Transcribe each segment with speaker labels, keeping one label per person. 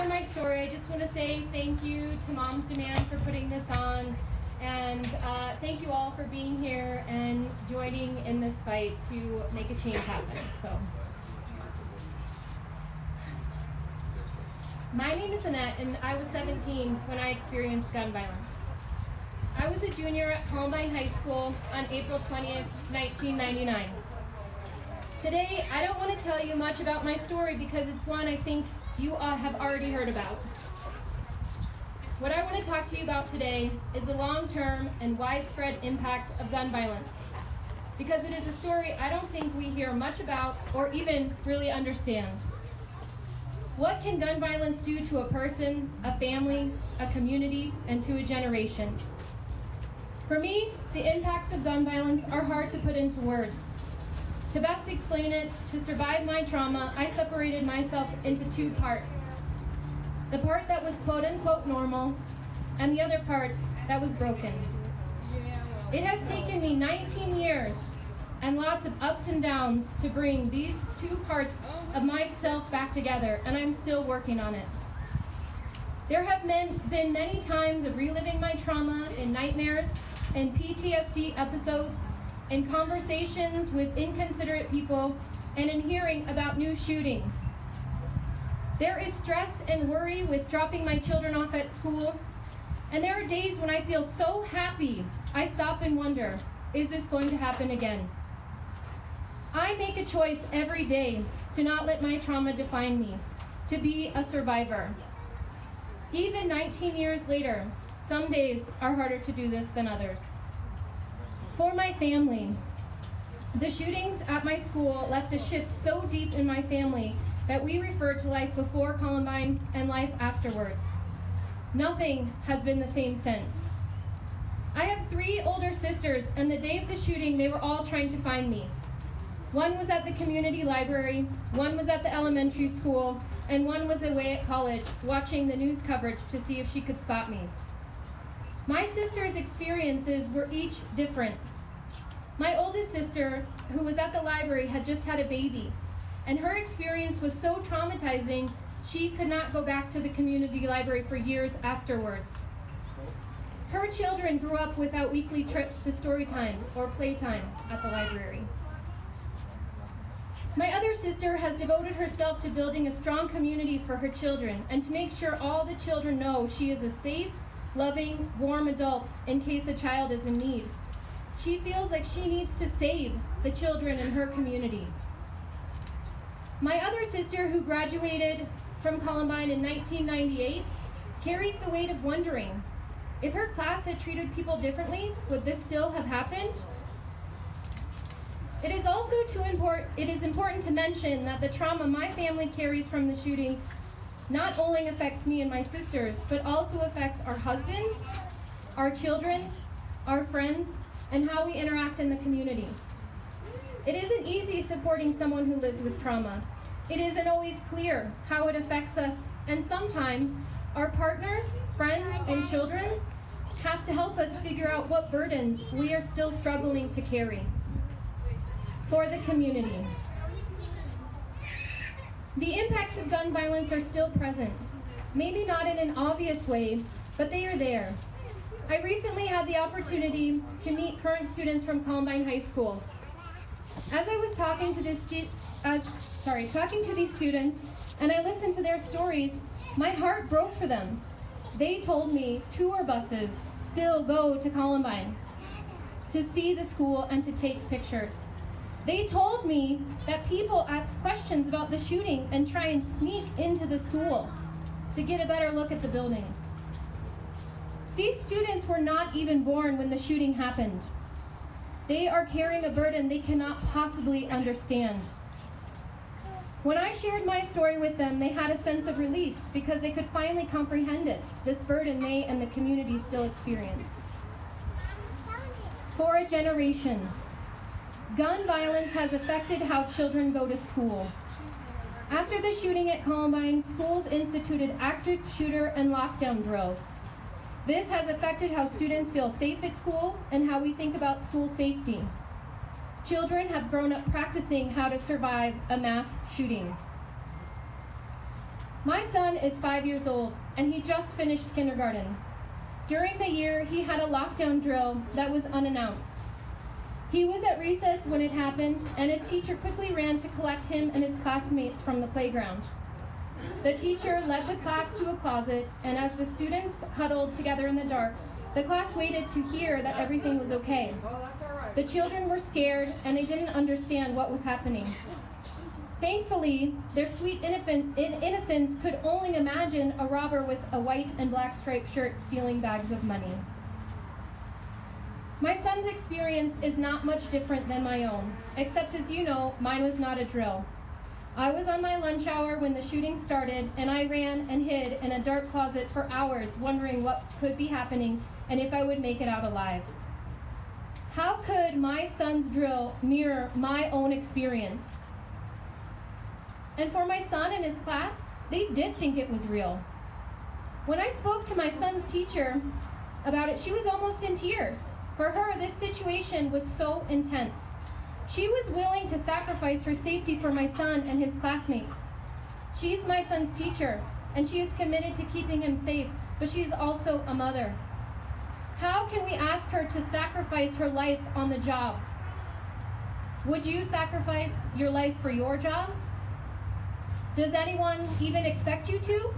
Speaker 1: start my story, I just want to say thank you to Mom's Demand for putting this on, and thank you all for being here and joining in this fight to make a change happen. So, my name is Annette, and I was 17 when I experienced gun violence. I was a junior at Columbine High School on April 20th, 1999. Today, I don't want to tell you much about my story because it's one I think you all have already heard about. What I want to talk to you about today is the long-term and widespread impact of gun violence, because it is a story I don't think we hear much about or even really understand. What can gun violence do to a person, a family, a community, and to a generation? For me, the impacts of gun violence are hard to put into words. To best explain it, to survive my trauma, I separated myself into two parts. The part that was quote-unquote normal, and the other part that was broken. It has taken me 19 years and lots of ups and downs to bring these two parts of myself back together, and I'm still working on it. There have been many times of reliving my trauma in nightmares and PTSD episodes, in conversations with inconsiderate people, and in hearing about new shootings. There is stress and worry with dropping my children off at school, and there are days when I feel so happy I stop and wonder, is this going to happen again? I make a choice every day to not let my trauma define me, to be a survivor. Even 19 years later, some days are harder to do this than others. For my family, the shootings at my school left a shift so deep in my family that we refer to life before Columbine and life afterwards. Nothing has been the same since. I have 3 older sisters, and the day of the shooting, they were all trying to find me. One was at the community library, one was at the elementary school, and one was away at college watching the news coverage to see if she could spot me. My sisters' experiences were each different. My oldest sister, who was at the library, had just had a baby, and her experience was so traumatizing, she could not go back to the community library for years afterwards. Her children grew up without weekly trips to story time or playtime at the library. My other sister has devoted herself to building a strong community for her children and to make sure all the children know she is a safe, loving, warm adult in case a child is in need. She feels like she needs to save the children in her community. My other sister, who graduated from Columbine in 1998, carries the weight of wondering, if her class had treated people differently, would this still have happened? It is important to mention that the trauma my family carries from the shooting not only affects me and my sisters, but also affects our husbands, our children, our friends, and how we interact in the community. It isn't easy supporting someone who lives with trauma. It isn't always clear how it affects us, and sometimes our partners, friends, and children have to help us figure out what burdens we are still struggling to carry. For the community. The impacts of gun violence are still present, maybe not in an obvious way, but they are there. I recently had the opportunity to meet current students from Columbine High School. As I was talking to these students, and I listened to their stories, my heart broke for them. They told me tour buses still go to Columbine to see the school and to take pictures. They told me that people ask questions about the shooting and try and sneak into the school to get a better look at the building. These students were not even born when the shooting happened. They are carrying a burden they cannot possibly understand. When I shared my story with them, they had a sense of relief because they could finally comprehend it, this burden they and the community still experience. For a generation, gun violence has affected how children go to school. After the shooting at Columbine, schools instituted active shooter and lockdown drills. This has affected how students feel safe at school and how we think about school safety. Children have grown up practicing how to survive a mass shooting. My son is 5 years old, and he just finished kindergarten. During the year, he had a lockdown drill that was unannounced. He was at recess when it happened, and his teacher quickly ran to collect him and his classmates from the playground. The teacher led the class to a closet, and as the students huddled together in the dark, the class waited to hear that everything was okay. The children were scared, and they didn't understand what was happening. Thankfully, their sweet innocence could only imagine a robber with a white and black striped shirt stealing bags of money. My son's experience is not much different than my own, except as you know, mine was not a drill. I was on my lunch hour when the shooting started, and I ran and hid in a dark closet for hours, wondering what could be happening and if I would make it out alive. How could my son's drill mirror my own experience? And for my son and his class, they did think it was real. When I spoke to my son's teacher about it, she was almost in tears. For her, this situation was so intense. She was willing to sacrifice her safety for my son and his classmates. She's my son's teacher, and she is committed to keeping him safe, but she is also a mother. How can we ask her to sacrifice her life on the job? Would you sacrifice your life for your job? Does anyone even expect you to?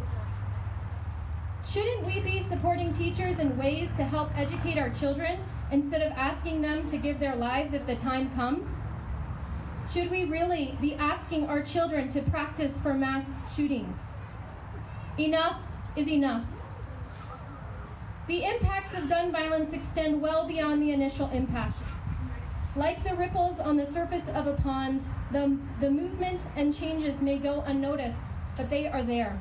Speaker 1: Shouldn't we be supporting teachers in ways to help educate our children instead of asking them to give their lives if the time comes? Should we really be asking our children to practice for mass shootings? Enough is enough. The impacts of gun violence extend well beyond the initial impact. Like the ripples on the surface of a pond, the movement and changes may go unnoticed, but they are there.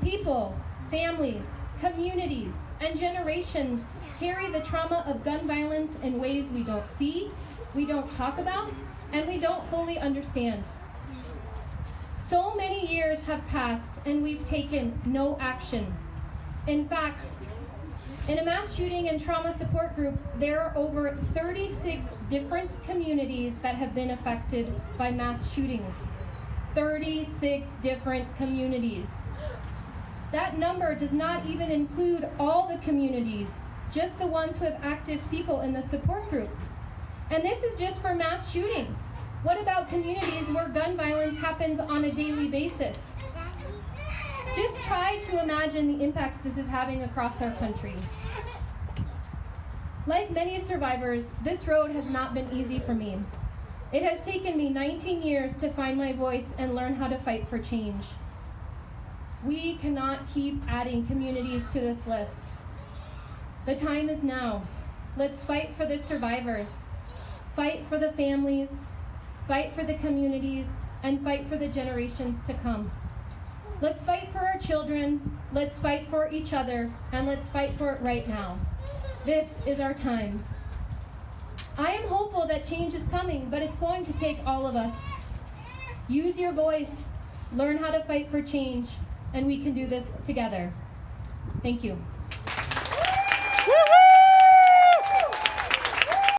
Speaker 1: People, families, communities, and generations carry the trauma of gun violence in ways we don't see, we don't talk about, and we don't fully understand. So many years have passed and we've taken no action. In fact, in a mass shooting and trauma support group, there are over 36 different communities that have been affected by mass shootings. 36 different communities. That number does not even include all the communities, just the ones who have active people in the support group. And this is just for mass shootings. What about communities where gun violence happens on a daily basis? Just try to imagine the impact this is having across our country. Like many survivors, this road has not been easy for me. It has taken me 19 years to find my voice and learn how to fight for change. We cannot keep adding communities to this list. The time is now. Let's fight for the survivors, fight for the families, fight for the communities, and fight for the generations to come. Let's fight for our children, let's fight for each other, and let's fight for it right now. This is our time. I am hopeful that change is coming, but it's going to take all of us. Use your voice, learn how to fight for change, and we can do this together. Thank you.